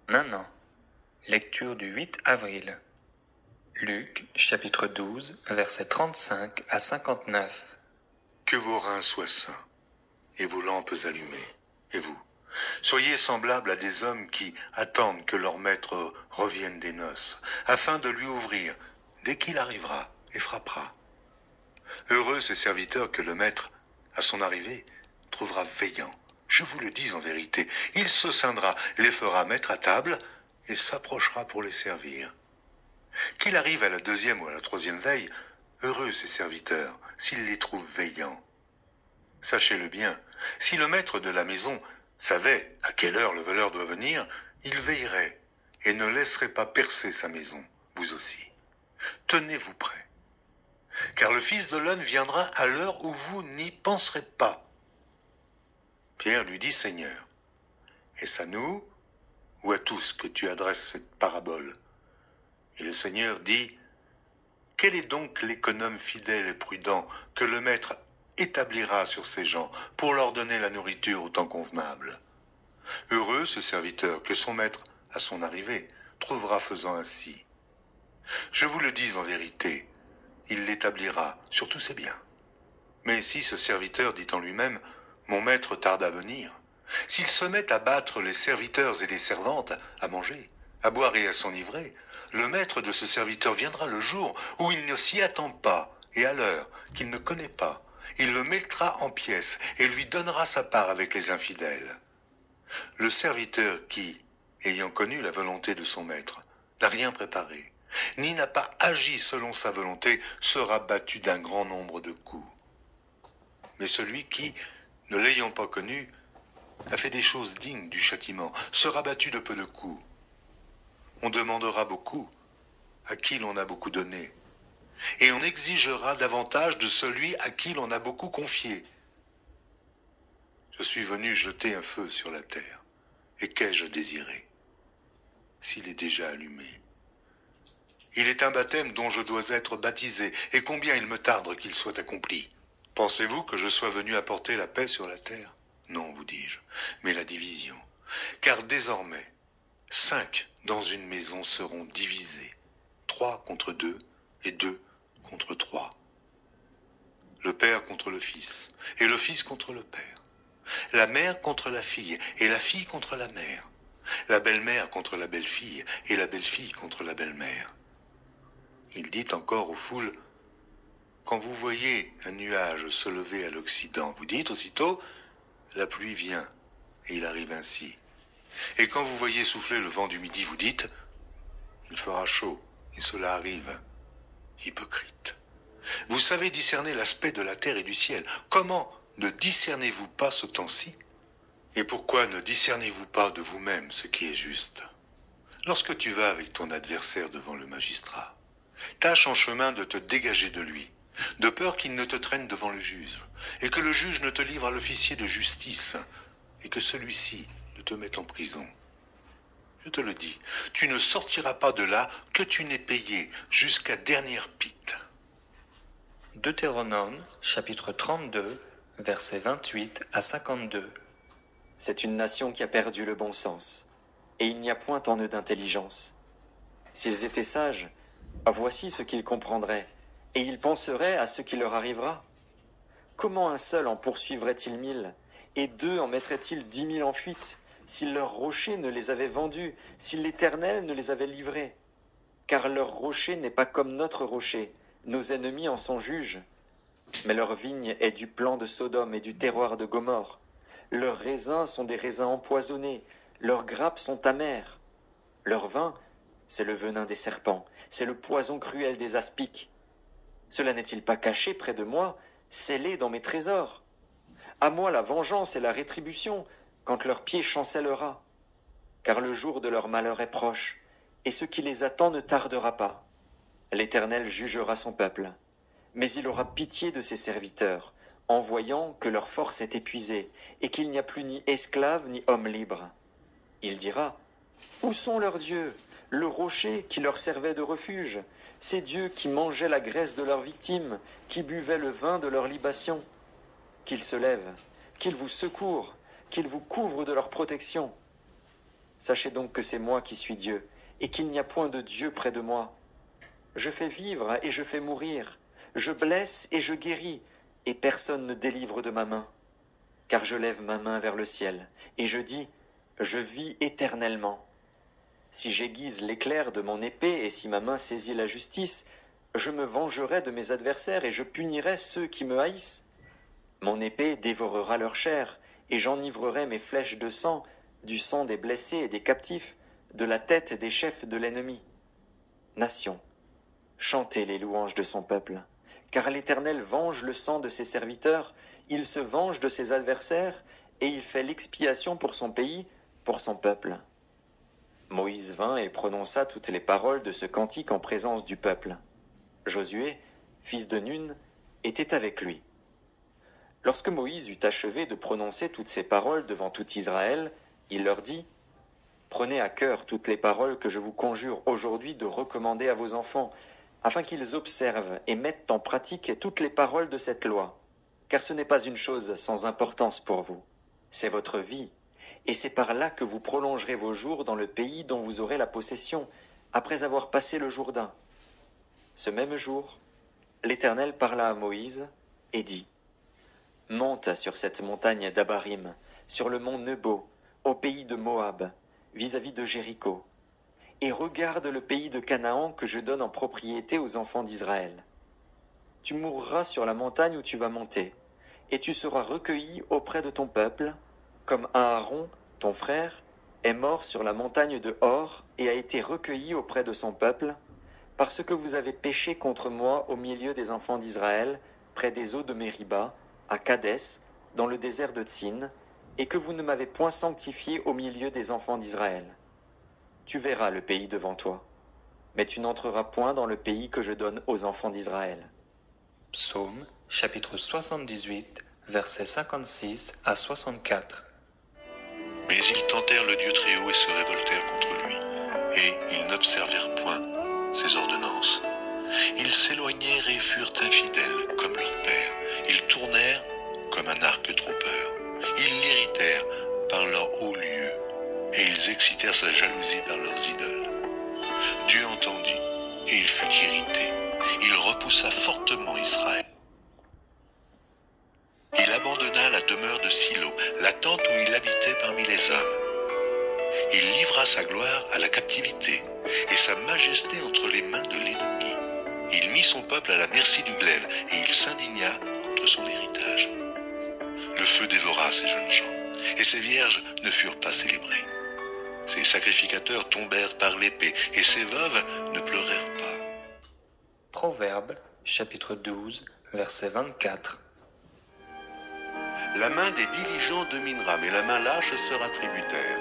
Nanan. Lecture du 8 avril. Luc, chapitre 12, versets 35 à 59. Que vos reins soient sains, et vos lampes allumées. Et vous, soyez semblables à des hommes qui attendent que leur maître revienne des noces, afin de lui ouvrir dès qu'il arrivera et frappera. Heureux ces serviteurs que le maître, à son arrivée, trouvera veillant. Je vous le dis en vérité, il se scindra, les fera mettre à table et s'approchera pour les servir. Qu'il arrive à la deuxième ou à la troisième veille, heureux ces serviteurs, s'il les trouve veillants. Sachez-le bien, si le maître de la maison savait à quelle heure le voleur doit venir, il veillerait et ne laisserait pas percer sa maison, vous aussi. Tenez-vous prêts, car le Fils de l'homme viendra à l'heure où vous n'y penserez pas. Pierre lui dit, Seigneur, est-ce à nous ou à tous que tu adresses cette parabole? Et le Seigneur dit, quel est donc l'économe fidèle et prudent que le maître établira sur ses gens pour leur donner la nourriture au temps convenable? Heureux ce serviteur que son maître, à son arrivée, trouvera faisant ainsi. Je vous le dis en vérité, il l'établira sur tous ses biens. Mais si ce serviteur dit en lui-même, mon maître tarde à venir, s'il se met à battre les serviteurs et les servantes, à manger, à boire et à s'enivrer, le maître de ce serviteur viendra le jour où il ne s'y attend pas et à l'heure qu'il ne connaît pas. Il le mettra en pièces et lui donnera sa part avec les infidèles. Le serviteur qui, ayant connu la volonté de son maître, n'a rien préparé, ni n'a pas agi selon sa volonté, sera battu d'un grand nombre de coups. Mais celui qui, ne l'ayant pas connu, a fait des choses dignes du châtiment, sera battu de peu de coups. On demandera beaucoup à qui l'on a beaucoup donné, et on exigera davantage de celui à qui l'on a beaucoup confié. Je suis venu jeter un feu sur la terre, et qu'ai-je désiré, s'il est déjà allumé? Il est un baptême dont je dois être baptisé, et combien il me tarde qu'il soit accompli. Pensez-vous que je sois venu apporter la paix sur la terre? Non, vous dis-je, mais la division. Car désormais, 5 dans une maison seront divisés, 3 contre 2 et 2 contre 3. Le père contre le fils, et le fils contre le père. La mère contre la fille, et la fille contre la mère. La belle-mère contre la belle-fille, et la belle-fille contre la belle-mère. Il dit encore aux foules, quand vous voyez un nuage se lever à l'Occident, vous dites aussitôt, la pluie vient, et il arrive ainsi. Et quand vous voyez souffler le vent du midi, vous dites, il fera chaud, et cela arrive. Hypocrite. Vous savez discerner l'aspect de la terre et du ciel. Comment ne discernez-vous pas ce temps-ci? Et pourquoi ne discernez-vous pas de vous-même ce qui est juste? Lorsque tu vas avec ton adversaire devant le magistrat, tâche en chemin de te dégager de lui, de peur qu'il ne te traîne devant le juge, et que le juge ne te livre à l'officier de justice, et que celui-ci ne te mette en prison. Je te le dis, tu ne sortiras pas de là que tu n'aies payé jusqu'à dernière pite. Deutéronome, chapitre 32, versets 28 à 52. C'est une nation qui a perdu le bon sens, et il n'y a point en eux d'intelligence. S'ils étaient sages, voici ce qu'ils comprendraient, et ils penseraient à ce qui leur arrivera. Comment un seul en poursuivrait-il 1000, et 2 en mettraient-ils 10 000 en fuite, si leur rocher ne les avait vendus, si l'Éternel ne les avait livrés? Car leur rocher n'est pas comme notre rocher, nos ennemis en sont juges. Mais leur vigne est du plan de Sodome et du terroir de Gomorrhe. Leurs raisins sont des raisins empoisonnés, leurs grappes sont amères. Leur vin, c'est le venin des serpents, c'est le poison cruel des aspics. Cela n'est-il pas caché près de moi, scellé dans mes trésors? À moi la vengeance et la rétribution, quand leur pied chancellera. Car le jour de leur malheur est proche, et ce qui les attend ne tardera pas. L'Éternel jugera son peuple, mais il aura pitié de ses serviteurs, en voyant que leur force est épuisée, et qu'il n'y a plus ni esclaves ni hommes libres. Il dira, où sont leurs dieux, le rocher qui leur servait de refuge, ces dieux qui mangeaient la graisse de leurs victimes, qui buvaient le vin de leurs libations? Qu'ils se lèvent, qu'ils vous secourent, qu'ils vous couvrent de leur protection. Sachez donc que c'est moi qui suis Dieu, et qu'il n'y a point de Dieu près de moi. Je fais vivre et je fais mourir, je blesse et je guéris, et personne ne délivre de ma main. Car je lève ma main vers le ciel, et je dis, je vis éternellement. Si j'aiguise l'éclair de mon épée, et si ma main saisit la justice, je me vengerai de mes adversaires, et je punirai ceux qui me haïssent. Mon épée dévorera leur chair, et j'enivrerai mes flèches de sang, du sang des blessés et des captifs, de la tête des chefs de l'ennemi. Nation, chantez les louanges de son peuple, car l'Éternel venge le sang de ses serviteurs, il se venge de ses adversaires, et il fait l'expiation pour son pays, pour son peuple. Moïse vint et prononça toutes les paroles de ce cantique en présence du peuple. Josué, fils de Nun, était avec lui. Lorsque Moïse eut achevé de prononcer toutes ces paroles devant tout Israël, il leur dit, « Prenez à cœur toutes les paroles que je vous conjure aujourd'hui de recommander à vos enfants, afin qu'ils observent et mettent en pratique toutes les paroles de cette loi. Car ce n'est pas une chose sans importance pour vous, c'est votre vie, et c'est par là que vous prolongerez vos jours dans le pays dont vous aurez la possession, après avoir passé le Jourdain. » Ce même jour, l'Éternel parla à Moïse et dit, « Monte sur cette montagne d'Abarim, sur le mont Nebo, au pays de Moab, vis-à-vis de Jéricho, et regarde le pays de Canaan que je donne en propriété aux enfants d'Israël. Tu mourras sur la montagne où tu vas monter, et tu seras recueilli auprès de ton peuple, comme Aaron, ton frère, est mort sur la montagne de Hor et a été recueilli auprès de son peuple, parce que vous avez péché contre moi au milieu des enfants d'Israël, près des eaux de Mériba, à Kadès, dans le désert de Tsin, et que vous ne m'avez point sanctifié au milieu des enfants d'Israël. Tu verras le pays devant toi, mais tu n'entreras point dans le pays que je donne aux enfants d'Israël. » Psaume, chapitre 78, versets 56 à 64. Mais ils tentèrent le Dieu Très-Haut et se révoltèrent contre lui, et ils n'observèrent point ses ordonnances. Ils s'éloignèrent et furent infidèles comme leur père. Ils tournèrent comme un arc trompeur. Ils l'irritèrent par leurs hauts lieux, et ils excitèrent sa jalousie par leurs idoles. Dieu entendit, et il fut irrité. Il repoussa fortement Israël. Il abandonna la demeure de Silo, la tente où il habitait parmi les hommes. Il livra sa gloire à la captivité, et sa majesté entre les mains de l'ennemi. Il mit son peuple à la merci du glaive, et il s'indigna contre son héritage. Le feu dévora ses jeunes gens, et ses vierges ne furent pas célébrées. Ses sacrificateurs tombèrent par l'épée, et ses veuves ne pleurèrent pas. Proverbe, chapitre 12, verset 24. La main des diligents dominera, mais la main lâche sera tributaire.